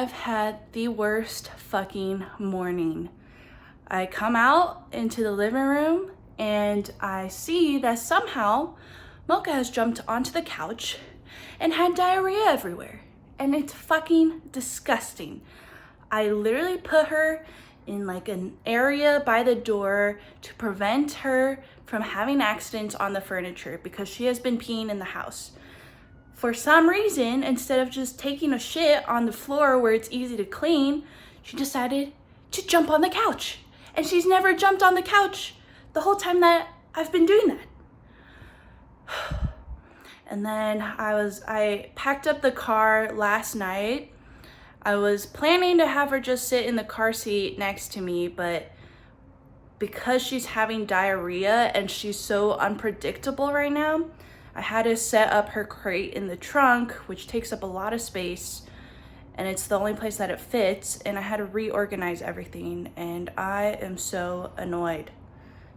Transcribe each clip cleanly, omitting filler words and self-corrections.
I've had the worst fucking morning. I come out into the living room and I see that somehow Mocha has jumped onto the couch and had diarrhea everywhere. And it's fucking disgusting. I literally put her in like an area by the door to prevent her from having accidents on the furniture because she has been peeing in the house. For some reason, instead of just taking a shit on the floor where it's easy to clean, she decided to jump on the couch. And she's never jumped on the couch the whole time that I've been doing that. And then I packed up the car last night. I was planning to have her just sit in the car seat next to me, but because she's having diarrhea and she's so unpredictable right now, I had to set up her crate in the trunk, which takes up a lot of space, and it's the only place that it fits, and I had to reorganize everything, and I am so annoyed.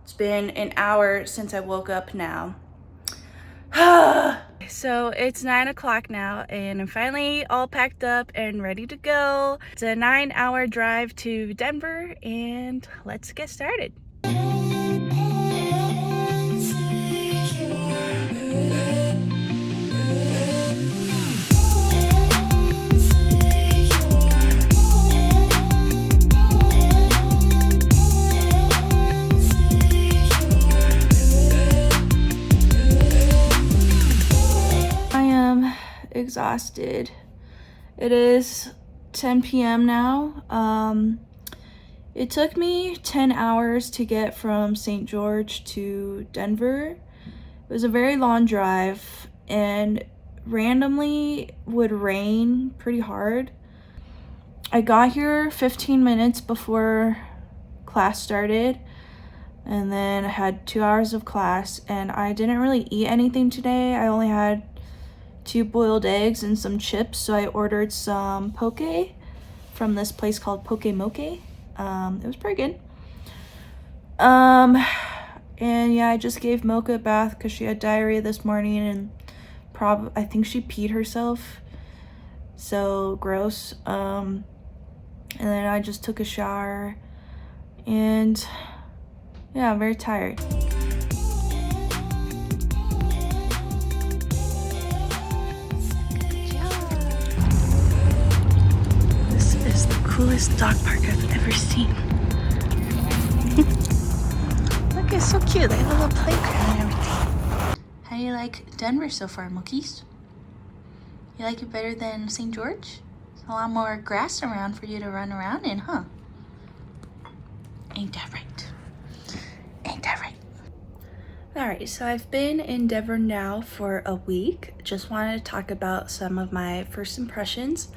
It's been an hour since I woke up now. So it's 9 o'clock now, and I'm finally all packed up and ready to go. It's a 9-hour drive to Denver, and let's get started. Exhausted. It is 10 p.m. now. It took me 10 hours to get from St. George to Denver. It was a very long drive and randomly would rain pretty hard. I got here 15 minutes before class started, and then I had 2 hours of class, and I didn't really eat anything today. I only had 2 boiled eggs and some chips, so I ordered some poke from this place called Poke Moke. It was pretty good. And yeah, I just gave Mocha a bath because she had diarrhea this morning, and I think she peed herself, so gross. And then I just took a shower, and yeah, I'm very tired. Coolest dog park I've ever seen. Look, it's so cute. They have a little playground and everything. How do you like Denver so far, Mookies? You like it better than St. George? There's a lot more grass around for you to run around in, huh? Ain't that right? Ain't that right? Alright, so I've been in Denver now for a week. Just wanted to talk about some of my first impressions.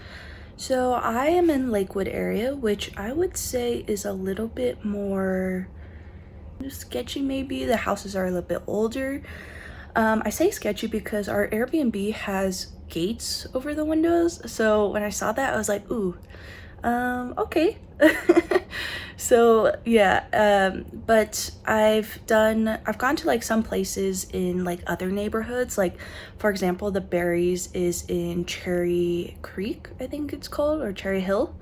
So I am in Lakewood area, which I would say is a little bit more sketchy maybe. The houses are a little bit older. I say sketchy because our Airbnb has gates over the windows. So when I saw that, I was like, ooh, okay. So yeah, but I've gone to like some places in like other neighborhoods, like for example the Berries is in Cherry Creek, I think it's called, or Cherry Hill,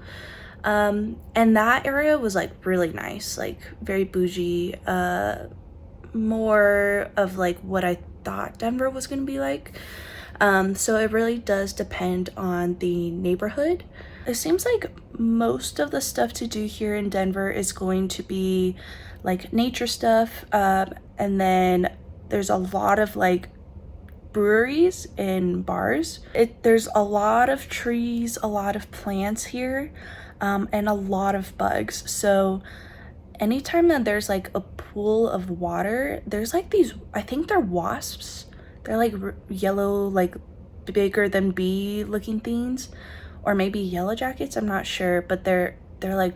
and that area was like really nice, like very bougie, more of like what I thought Denver was gonna be like. So it really does depend on the neighborhood. It seems like most of the stuff to do here in Denver is going to be like nature stuff, and then there's a lot of like breweries and bars. There's a lot of trees, a lot of plants here, and a lot of bugs. So anytime that there's like a pool of water, there's like these, I think they're wasps. They're like yellow, like bigger than bee looking things, or maybe yellow jackets, I'm not sure, but they're like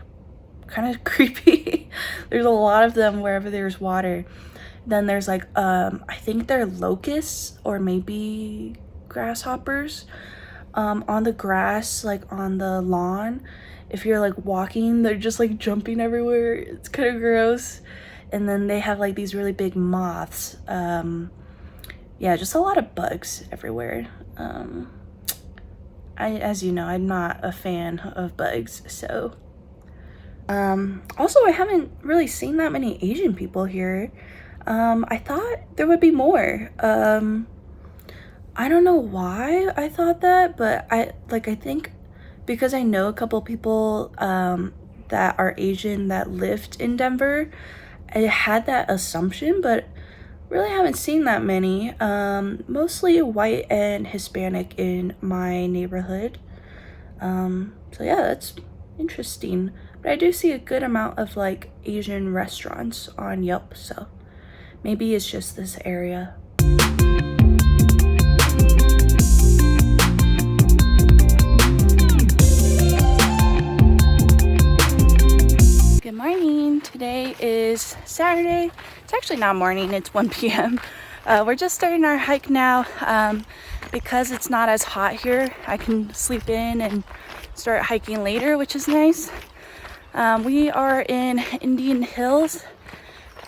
kind of creepy. There's a lot of them wherever there's water. Then there's like I think they're locusts or maybe grasshoppers on the grass, like on the lawn. If you're like walking, they're just like jumping everywhere. It's kind of gross. And then they have like these really big moths. Yeah, just a lot of bugs everywhere. as you know, I'm not a fan of bugs, so. Also, I haven't really seen that many Asian people here. I thought there would be more. I don't know why I thought that, but I think because I know a couple people that are Asian that lived in Denver, I had that assumption, but really haven't seen that many. Mostly white and Hispanic in my neighborhood. So yeah, that's interesting. But I do see a good amount of like Asian restaurants on Yelp, so maybe it's just this area. Good morning. Today is Saturday. It's actually not morning, it's 1 p.m. We're just starting our hike now. Because it's not as hot here, I can sleep in and start hiking later, which is nice. We are in Indian Hills.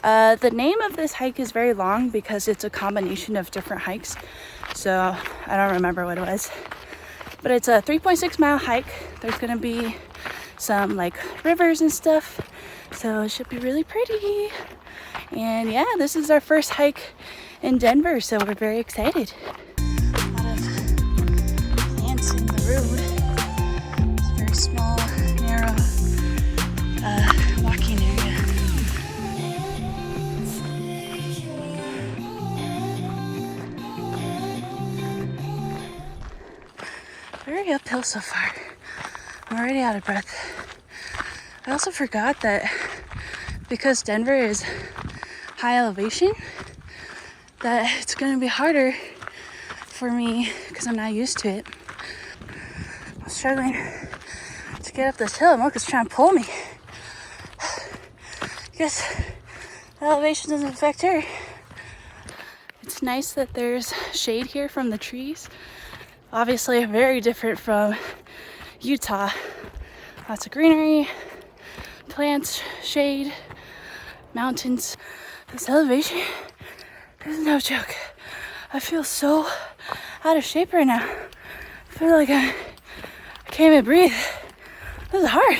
The name of this hike is very long because it's a combination of different hikes. So I don't remember what it was. But it's a 3.6 mile hike. There's gonna be some like rivers and stuff. So it should be really pretty. And yeah, this is our first hike in Denver, so we're very excited. A lot of plants in the road. It's a very small, narrow walking area. Very uphill so far. I'm already out of breath. I also forgot that because Denver is high elevation, that it's going to be harder for me because I'm not used to it. I'm struggling to get up this hill. Mocha's trying to pull me. I guess the elevation doesn't affect her. It's nice that there's shade here from the trees. Obviously very different from Utah. Lots of greenery, plants, shade, mountains. This elevation is no joke. I feel so out of shape right now. I feel like I can't even breathe. This is hard.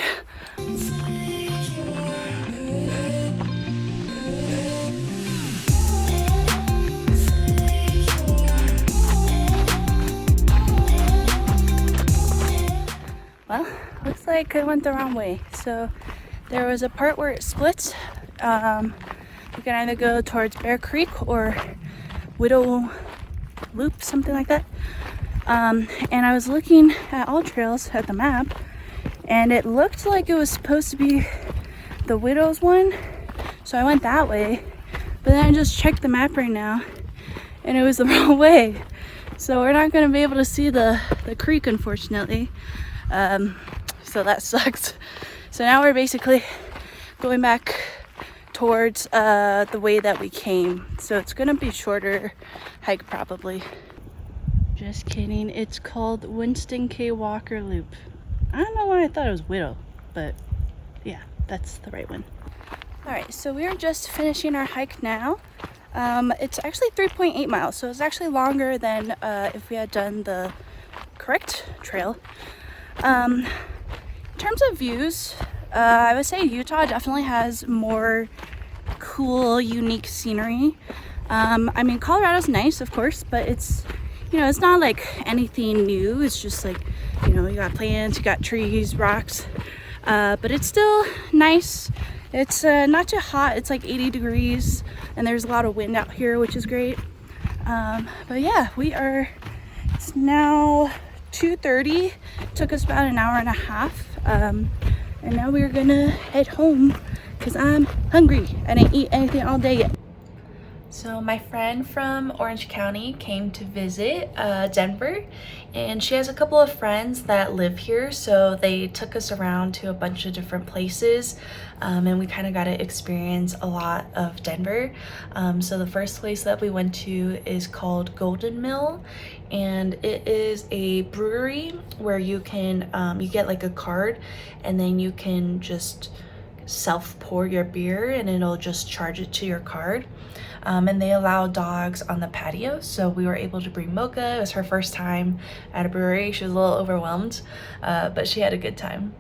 Well, looks like I went the wrong way. So there was a part where it splits. You can either go towards Bear Creek or Widow Loop, something like that. And I was looking at All Trails at the map, and it looked like it was supposed to be the Widow's one. So I went that way, but then I just checked the map right now, and it was the wrong way. So we're not going to be able to see the creek, unfortunately. So that sucks. So now we're basically going back towards the way that we came. So it's gonna be shorter hike probably. Just kidding. It's called Winston K. Walker Loop. I don't know why I thought it was Widow, but yeah, that's the right one. All right, so we're just finishing our hike now. It's actually 3.8 miles, so it's actually longer than if we had done the correct trail. In terms of views, I would say Utah definitely has more cool, unique scenery. I mean, Colorado's nice, of course, but it's, you know, it's not like anything new. It's just like, you know, you got plants, you got trees, rocks, but it's still nice. It's not too hot. It's like 80 degrees, and there's a lot of wind out here, which is great. But yeah, it's now 2:30. Took us about an hour and a half. And now we're gonna head home because I'm hungry. I didn't eat anything all day yet. So my friend from Orange County came to visit Denver, and she has a couple of friends that live here, so they took us around to a bunch of different places, and we kind of got to experience a lot of Denver. So the first place that we went to is called Golden Mill, and it is a brewery where you can you get like a card, and then you can just self-pour your beer and it'll just charge it to your card. And they allow dogs on the patio, so we were able to bring Mocha. It was her first time at a brewery. She was a little overwhelmed, but she had a good time.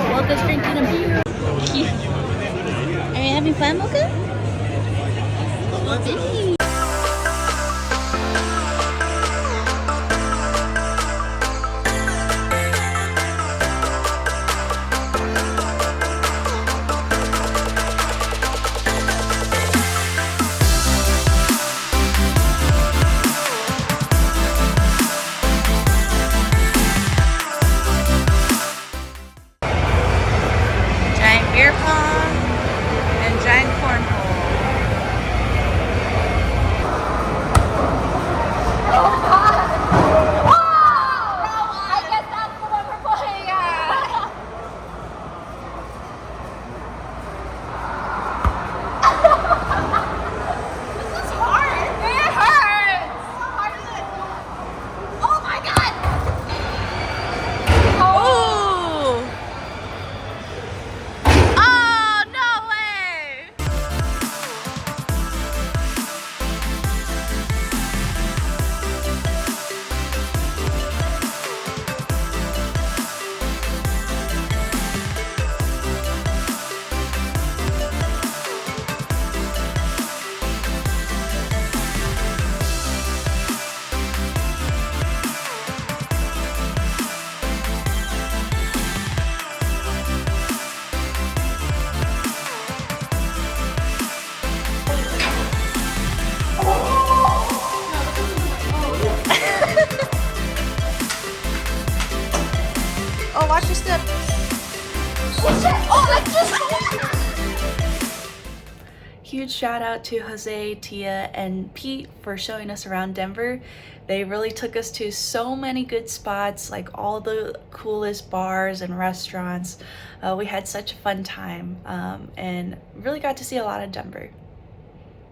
Mocha's drinking a beer. Are you having fun, Mocha? Beer pong and giant cornhole. Oh God! Whoa! I guess that's the one we're playing at. This is hard. It hurts. Harder than it. Oh my God! Oh! Oh, watch your step. Oh, that's just. Huge shout out to Jose, Tia, and Pete for showing us around Denver. They really took us to so many good spots, like all the coolest bars and restaurants. We had such a fun time and really got to see a lot of Denver.